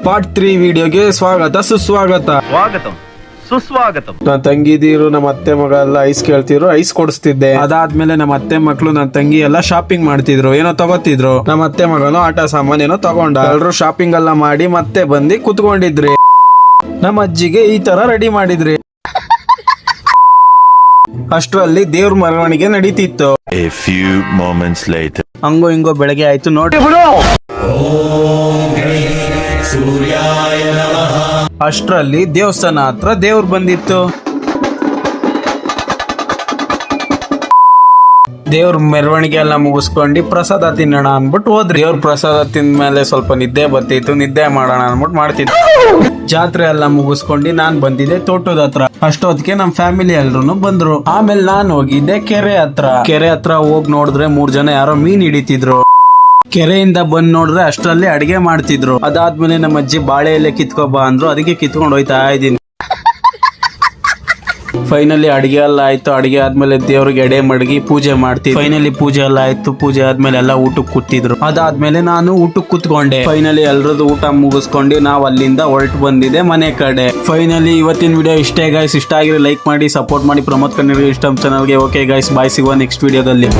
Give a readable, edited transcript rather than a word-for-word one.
Part 3 ವಿಡಿಯೋಗೆ ಸ್ವಾಗತ ಸುಸ್ವಾಗತ. ಸುಸ್ವಾಗತಂ. ನನ್ನ ತಂಗಿದಿರು ನಮ್ಮ ಅತ್ತೆ ಮಗ ಎಲ್ಲ ಐಸ್ ಕೇಳ್ತಿದ್ರು, ಐಸ್ ಕೊಡಿಸ್ತಿದ್ದೆ. ಅದಾದ್ಮೇಲೆ ನಮ್ಮ ಅತ್ತೆ ಮಕ್ಳು ನನ್ನ ತಂಗಿ ಎಲ್ಲ ಶಾಪಿಂಗ್ ಮಾಡ್ತಿದ್ರು, ಏನೋ ತಗೋತಿದ್ರು. ನಮ್ಮ ಅತ್ತೆ ಮಗನು ಆಟ ಸಾಮಾನ್ ಏನೋ ತಗೊಂಡ. ಎಲ್ರು ಶಾಪಿಂಗ್ ಎಲ್ಲ ಮಾಡಿ ಮತ್ತೆ ಬಂದು ಕುತ್ಕೊಂಡಿದ್ರಿ. ನಮ್ಮ ಅಜ್ಜಿಗೆ ಈ ತರ ರೆಡಿ ಮಾಡಿದ್ರಿ. ಅಷ್ಟರಲ್ಲಿ ದೇವ್ರ ಮೆರವಣಿಗೆ ನಡೀತಿತ್ತು. A few moments later. ಹಂಗೋ ಹಿಂಗೋ ಬೆಳಗ್ಗೆ ಆಯ್ತು ನೋಡಿ. ಅಷ್ಟರಲ್ಲಿ ದೇವಸ್ಥಾನ ಹತ್ರ ದೇವ್ರು ಬಂದಿತ್ತು. ದೇವ್ರ ಮೆರವಣಿಗೆ ಎಲ್ಲ ಮುಗಿಸ್ಕೊಂಡು ಪ್ರಸಾದ ತಿನ್ನೋಣ ಅನ್ಬಿಟ್ಟು ಹೋದ್ರಿ. ದೇವ್ರ ಪ್ರಸಾದ ತಿಂದ್ಮೇಲೆ ಸ್ವಲ್ಪ ನಿದ್ದೆ ಬರ್ತಿತ್ತು, ನಿದ್ದೆ ಮಾಡೋಣ ಅನ್ಬಿಟ್ಟು ಮಾಡ್ತಿದ್ದೆ. ಜಾತ್ರೆ ಎಲ್ಲ ಮುಗಿಸ್ಕೊಂಡು ನಾನ್ ಬಂದಿದ್ದೆ ತೋಟದ ಹತ್ರ. ಅಷ್ಟೊತ್ತಿಗೆ ನಮ್ ಫ್ಯಾಮಿಲಿ ಎಲ್ರು ಬಂದ್ರು. ಆಮೇಲೆ ನಾನ್ ಹೋಗಿದ್ದೆ ಕೆರೆ ಹತ್ರ ಹೋಗಿ ನೋಡಿದ್ರೆ 3 ಜನ ಯಾರೋ ಮೀನ್ ಹಿಡಿತಿದ್ರು. ಕೆರೆಯಿಂದ ಬಂದ್ ನೋಡಿದ್ರೆ ಅಷ್ಟರಲ್ಲಿ ಅಡಿಗೆ ಮಾಡ್ತಿದ್ರು. ಅದಾದ್ಮೇಲೆ ನಮ್ಮ ಅಜ್ಜಿ ಬಾಳೆ ಎಲೆ ಕಿತ್ಕೊಬಾ ಅಂದ್ರು, ಅದಕ್ಕೆ ಕಿತ್ಕೊಂಡು ಹೋಯ್ತಾ ಇದ್ದೀನಿ. ಫೈನಲಿ ಅಡಿಗೆ ಎಲ್ಲ ಆಯ್ತು. ಅಡಿಗೆ ಆದ್ಮೇಲೆ ದೇವ್ರಿಗೆ ಎಡೆ ಮಡಗಿ ಪೂಜೆ ಮಾಡ್ತೀವಿ. ಫೈನಲಿ ಪೂಜೆ ಎಲ್ಲ ಆಯ್ತು. ಪೂಜೆ ಆದ್ಮೇಲೆ ಎಲ್ಲ ಊಟಕ್ಕೆ ಕೂತಿದ್ರು. ಅದಾದ್ಮೇಲೆ ನಾನು ಊಟಕ್ಕೆ ಕೂತ್ಕೊಂಡೆ. ಫೈನಲಿ ಎಲ್ರದ್ದು ಊಟ ಮುಗಿಸ್ಕೊಂಡು ನಾವ್ ಅಲ್ಲಿಂದ ಹೊರಟು ಬಂದಿದೆ ಮನೆ ಕಡೆ. ಫೈನಲಿ ಇವತ್ತಿನ ವಿಡಿಯೋ ಇಷ್ಟೇ ಗೈಸ್. ಇಷ್ಟ ಆಗಿರೋ ಲೈಕ್ ಮಾಡಿ, ಸಪೋರ್ಟ್ ಮಾಡಿ. ಪ್ರಮೋದ್ ಕನ್ನಡ ಇಷ್ಟ ಚಾನಲ್ಗೆ. ಓಕೆ ಗೈಸ್, ಬಾಯ್, ಸಿಗುವ ನೆಕ್ಸ್ಟ್ ವಿಡಿಯೋದಲ್ಲಿ.